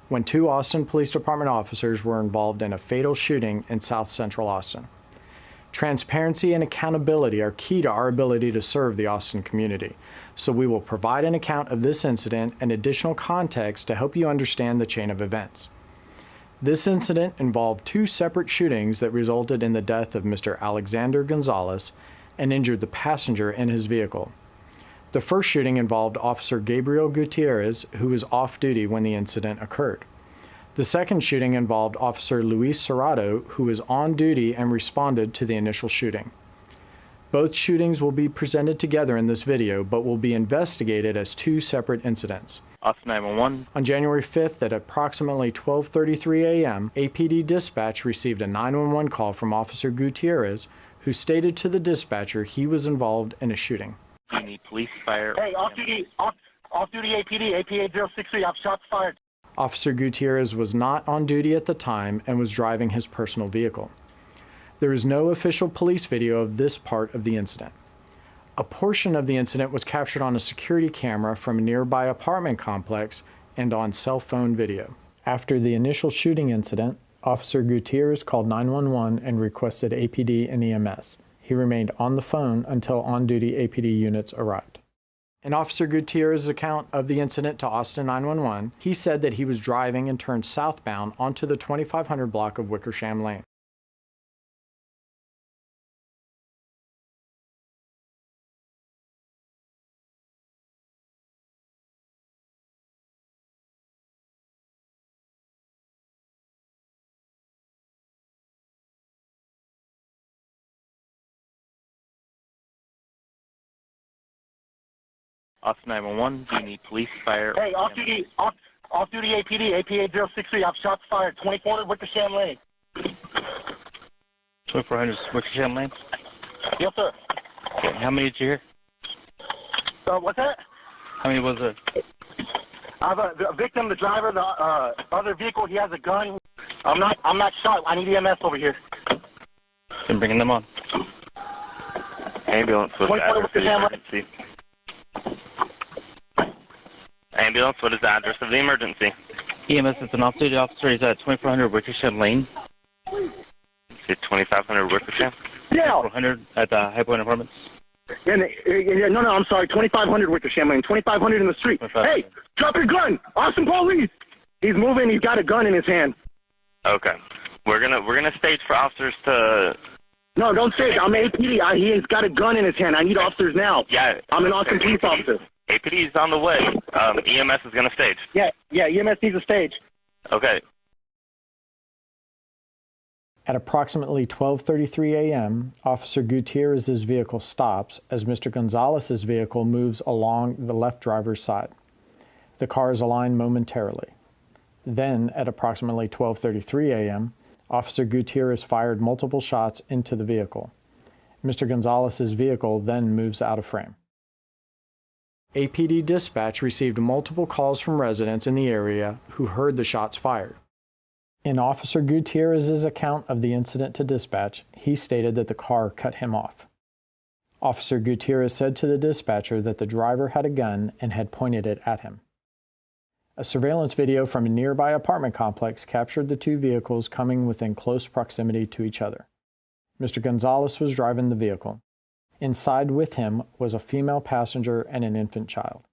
when 2 Austin Police Department officers were involved in a fatal shooting in South Central Austin. Transparency and accountability are key to our ability to serve the Austin community, so we will provide an account of this incident and additional context to help you understand the chain of events. This incident involved 2 separate shootings that resulted in the death of Mr. Alexander Gonzalez and injured the passenger in his vehicle. The first shooting involved Officer Gabriel Gutierrez, who was off duty when the incident occurred. The second shooting involved Officer Luis Serrato, who was on duty and responded to the initial shooting. Both shootings will be presented together in this video, but will be investigated as 2 separate incidents. Austin 911. On January 5th at approximately 12:33 a.m., APD dispatch received a 911 call from Officer Gutierrez, who stated to the dispatcher he was involved in a shooting. Do you need police, fire? Hey, off-duty APD, AP 8063, I've shots fired. Officer Gutierrez was not on duty at the time and was driving his personal vehicle. There is no official police video of this part of the incident. A portion of the incident was captured on a security camera from a nearby apartment complex and on cell phone video. After the initial shooting incident, Officer Gutierrez called 911 and requested APD and EMS. He remained on the phone until on-duty APD units arrived. In Officer Gutierrez's account of the incident to Austin 911, he said that he was driving and turned southbound onto the 2500 block of Wickersham Lane. Austin 911. Do you need police, fire? Hey, off-duty APD, AP 8063, I've shots fired, 2400 Wickersham Lane. 2400 Wickersham Lane? Yes, sir. Okay, how many did you hear? What's that? How many was it? I have a victim, the driver, the other vehicle, he has a gun. I'm not shot. I need EMS over here. Been bringing them on. Ambulance, what's the address of the emergency? Ambulance, what is the address of the emergency? EMS is an off-duty officer. He's at 2400 Wickersham Lane. Is it 2500 Wickersham? Yeah. 400 at the High Point Apartments. No, I'm sorry. 2500 Wickersham Lane. 2500 in the street. Hey, drop your gun! Austin police! He's moving. He's got a gun in his hand. Okay. We're gonna stage for officers to. No, don't stage. I'm APD. He's got a gun in his hand. I need officers now. Yeah. I'm an Austin police officer. APD is on the way. EMS is gonna stage. Yeah. EMS needs a stage. Okay. At approximately 12:33 a.m., Officer Gutierrez's vehicle stops as Mr. Gonzalez's vehicle moves along the left driver's side. The cars align momentarily. Then, at approximately 12:33 a.m., Officer Gutierrez fired multiple shots into the vehicle. Mr. Gonzalez's vehicle then moves out of frame. APD dispatch received multiple calls from residents in the area who heard the shots fired. In Officer Gutierrez's account of the incident to dispatch, he stated that the car cut him off. Officer Gutierrez said to the dispatcher that the driver had a gun and had pointed it at him. A surveillance video from a nearby apartment complex captured the 2 vehicles coming within close proximity to each other. Mr. Gonzalez was driving the vehicle. Inside with him was a female passenger and an infant child.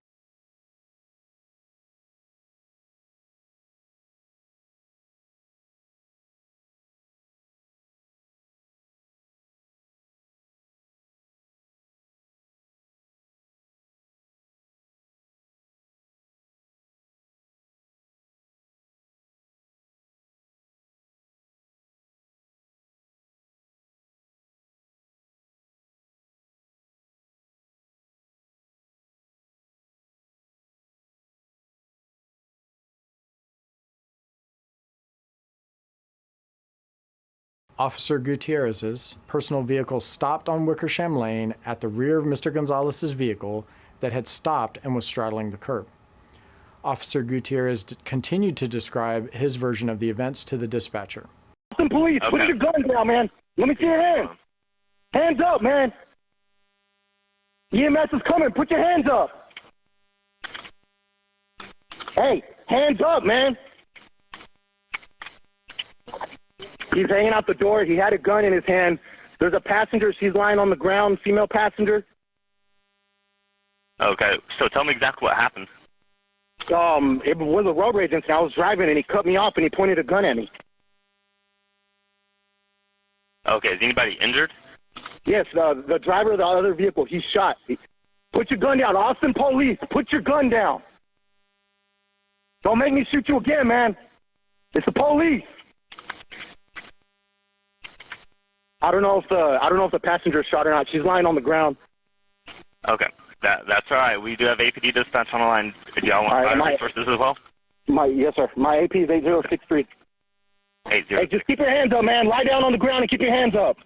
Officer Gutierrez's personal vehicle stopped on Wickersham Lane at the rear of Mr. Gonzalez's vehicle that had stopped and was straddling the curb. Officer Gutierrez continued to describe his version of the events to the dispatcher. Austin police, put your guns down, man. Let me see your hands. Hands up, man. EMS is coming. Put your hands up. Hey, hands up, man. He's hanging out the door. He had a gun in his hand. There's a passenger. She's lying on the ground, female passenger. Okay, so tell me exactly what happened. It was a road rage incident. I was driving, and he cut me off, and he pointed a gun at me. Okay, is anybody injured? Yes, the driver of the other vehicle, he's shot. Put your gun down. Austin police, put your gun down. Don't make me shoot you again, man. It's the police. I don't know if the passenger shot or not. She's lying on the ground. Okay, that's all right. We do have APD dispatch on the line. Do y'all want resources as well? Yes, sir. My AP is 8063. 80. Hey, just keep your hands up, man. Lie down on the ground and keep your hands up.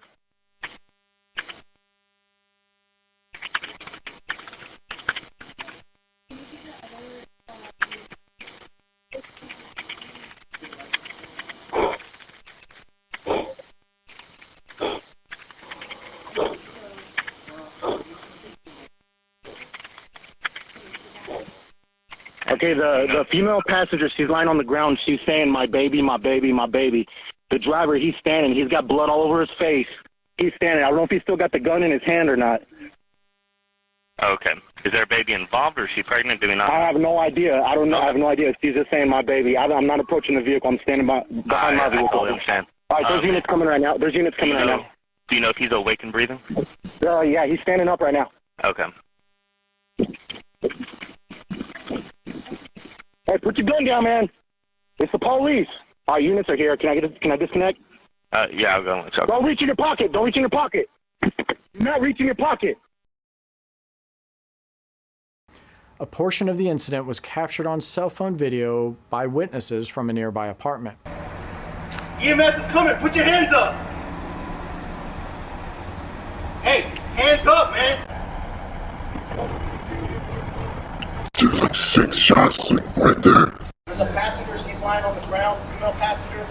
Okay, the female passenger, she's lying on the ground. She's saying, my baby, my baby, my baby. The driver, he's standing. He's got blood all over his face. He's standing. I don't know if he's still got the gun in his hand or not. Okay. Is there a baby involved, or is she pregnant? Do we not? I have no idea. I don't know. I have no idea. She's just saying, my baby. I'm not approaching the vehicle. I'm standing behind my vehicle. I totally understand. All right, there's units coming right now. There's units coming right now. Do you know if he's awake and breathing? Yeah, he's standing up right now. Okay. Hey, put your gun down, man. It's the police. All right, units are here. Can I disconnect? Yeah, I'll go. Don't reach in your pocket. Don't reach in your pocket. Do not reach in your pocket. A portion of the incident was captured on cell phone video by witnesses from a nearby apartment. EMS is coming. Put your hands up. Hey, hands up, man. There's like 6 shots right there. There's a passenger. She's lying on the ground. Female passenger.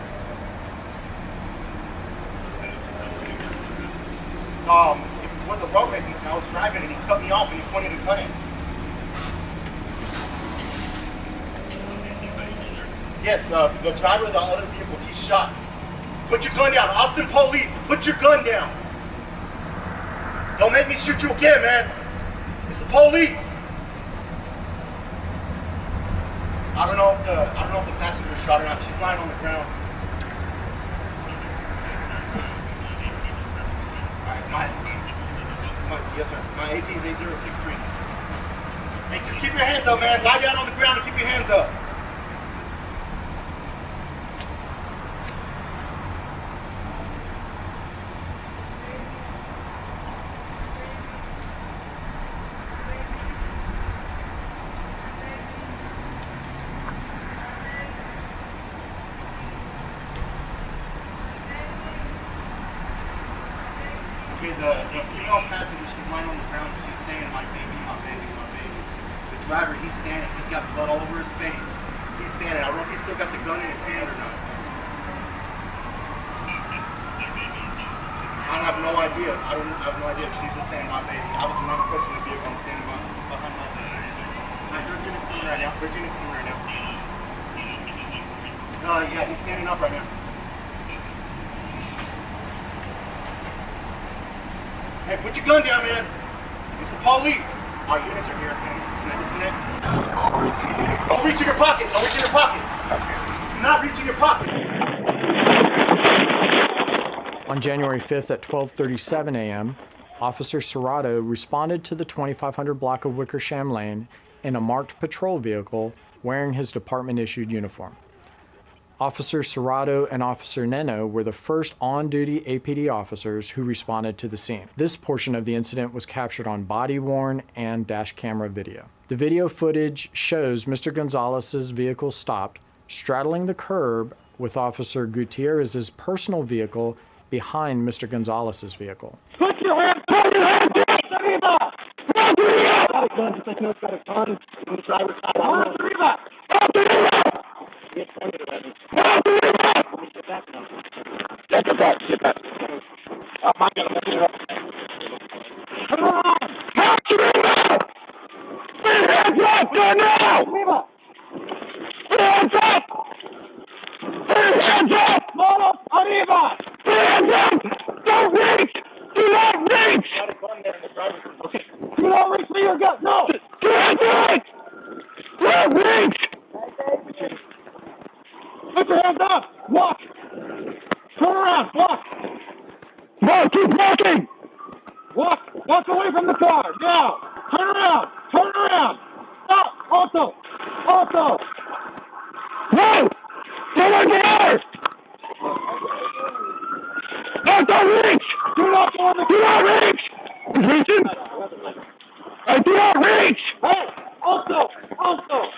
It was a road rage incident. I was driving and he cut me off and he pointed a gun at me. Yes, the driver of the other vehicle, he's shot. Put your gun down. Austin police, put your gun down. Don't make me shoot you again, man. It's the police. I don't know if the passenger shot or not. She's lying on the ground. Alright, yes sir. My AP is 8063. Hey, just keep your hands up, man. Lie down on the ground and keep your hands up. The female passenger, she's lying on the ground, she's saying, my baby, my baby, my baby. The driver, he's standing, he's got blood all over his face. He's standing, I don't know if he's still got the gun in his hand or not. I have no idea. I have no idea if she's just saying my baby. I was not approaching the vehicle, I'm standing behind my baby. There's units coming right now. There's units coming right now. Yeah, he's standing up right now. Hey, put your gun down, man. It's the police. Our units are here. Can I disconnect? Don't reach in your pocket. Don't reach in your pocket. Do not reach in your pocket. On January 5th at 12:37 a.m., Officer Serrato responded to the 2500 block of Wickersham Lane in a marked patrol vehicle wearing his department-issued uniform. Officer Serrato and Officer Neno were the first on-duty APD officers who responded to the scene. This portion of the incident was captured on body-worn and dash camera video. The video footage shows Mr. Gonzalez's vehicle stopped, straddling the curb with Officer Gutierrez's personal vehicle behind Mr. Gonzalez's vehicle. Put your hands up! Put your hands up! Got a gun, just like no, got a gun on the driver's side. Get back now. Get back. Oh my God, I'm gonna come on! Capture it now! Put your hands up! Go now! Put your hands up! Put your hands up! arriba! Hands up! Don't reach! Do not reach! Okay. Do not reach for your gun! No! Do not reach! Don't reach! Put your hands up! Walk! Turn around! Walk! No, keep walking! Walk! Walk away from the car! Now! Turn around! Turn around! Stop! Alto! Alto! No! Someone get out! No, don't reach! Do not go on the... Do not reach! He's reaching? Hey, do not reach! Hey! Alto! Alto!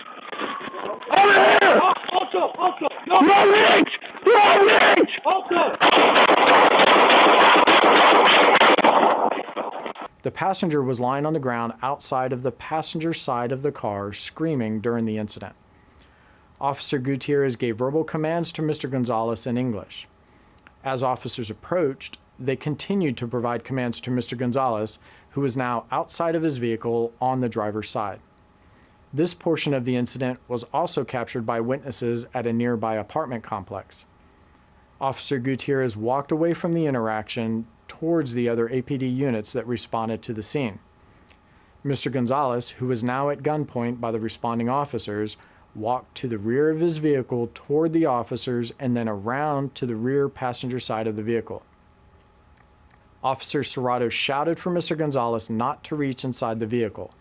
Over here! Alto! Alto! No! Do not reach! Do not reach! Alto! The passenger was lying on the ground outside of the passenger side of the car, screaming during the incident. Officer Gutierrez gave verbal commands to Mr. Gonzalez in English. As officers approached, they continued to provide commands to Mr. Gonzalez, who was now outside of his vehicle on the driver's side. This portion of the incident was also captured by witnesses at a nearby apartment complex. Officer Gutierrez walked away from the interaction towards the other APD units that responded to the scene. Mr. Gonzalez, who was now at gunpoint by the responding officers, walked to the rear of his vehicle toward the officers and then around to the rear passenger side of the vehicle. Officer Serrato shouted for Mr. Gonzalez not to reach inside the vehicle.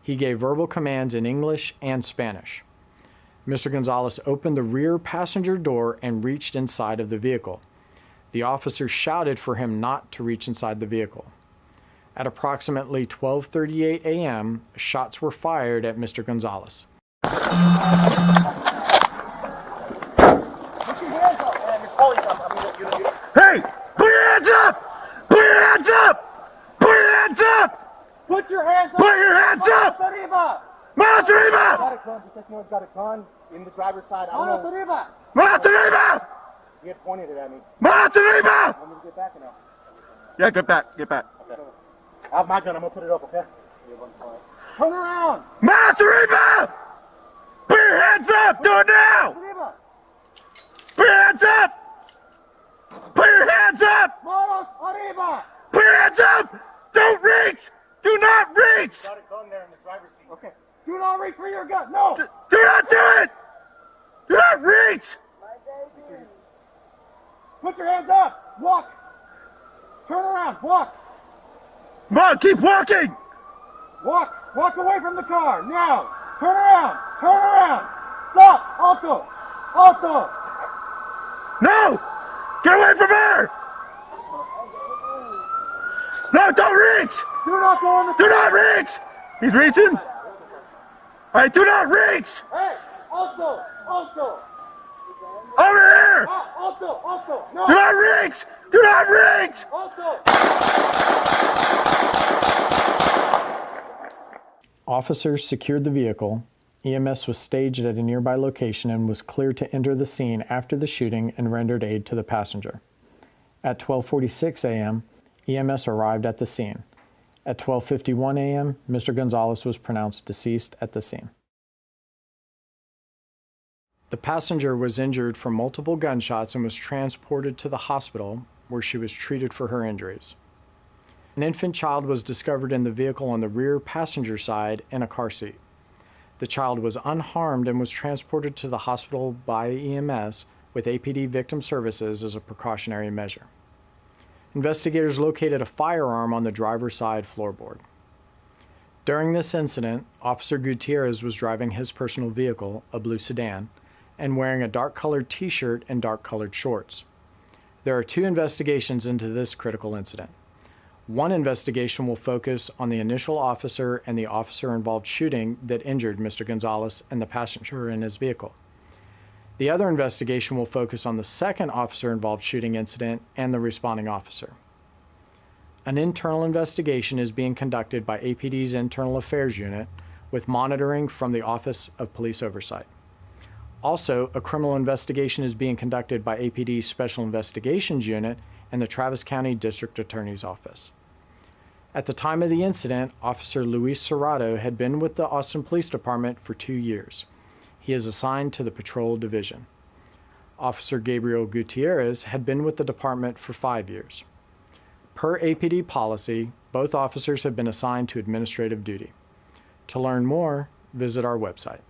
He gave verbal commands in English and Spanish. Mr. Gonzalez opened the rear passenger door and reached inside of the vehicle. The officer shouted for him not to reach inside the vehicle. At approximately 12:38 a.m., shots were fired at Mr. Gonzalez. Hey! Put your hands up! Put your hands up! Put your hands up! Put your hands up! Put your hands up! Arriba! Manos arriba! Got a gun. Just like got a gun in the driver's side. I don't know. Arriba! Manos arriba! He had pointed it at me. Manos arriba! Want me to get back or no? Yeah, get back, get back. Okay. I have my gun. I'm gonna put it up, okay? Turn around! Manos arriba! Put your hands up! Do it now! Arriba! Put your hands up! Put your hands up! Manos arriba! Put your hands up! Don't reach! Do not reach! Got a gun there in the driver's seat. Okay. Do not reach for your gun. No! Do not do it! Do not reach! Put your hands up! Walk! Turn around! Walk! Come on, keep walking! Walk! Walk away from the car! Now! Turn around! Turn around! Stop! Alto! Alto! No! Get away from her! No, don't reach! Do not go in the car! Do not reach! He's reaching! Alright, do not reach! Hey! Alto! Alto! Over here! Alto! Alto! No! Do not reach! Do not reach! Alto! Officers secured the vehicle. EMS was staged at a nearby location and was cleared to enter the scene after the shooting and rendered aid to the passenger. At 12:46 a.m., EMS arrived at the scene. At 12:51 a.m., Mr. Gonzalez was pronounced deceased at the scene. The passenger was injured from multiple gunshots and was transported to the hospital where she was treated for her injuries. An infant child was discovered in the vehicle on the rear passenger side in a car seat. The child was unharmed and was transported to the hospital by EMS with APD Victim Services as a precautionary measure. Investigators located a firearm on the driver's side floorboard. During this incident, Officer Gutierrez was driving his personal vehicle, a blue sedan, and wearing a dark-colored t-shirt and dark-colored shorts. There are two investigations into this critical incident. One investigation will focus on the initial officer and the officer-involved shooting that injured Mr. Gonzalez and the passenger in his vehicle. The other investigation will focus on the second officer-involved shooting incident and the responding officer. An internal investigation is being conducted by APD's Internal Affairs Unit with monitoring from the Office of Police Oversight. Also, a criminal investigation is being conducted by APD's Special Investigations Unit and the Travis County District Attorney's Office. At the time of the incident, Officer Luis Serrato had been with the Austin Police Department for 2 years. He is assigned to the Patrol Division. Officer Gabriel Gutierrez had been with the department for 5 years. Per APD policy, both officers have been assigned to administrative duty. To learn more, visit our website.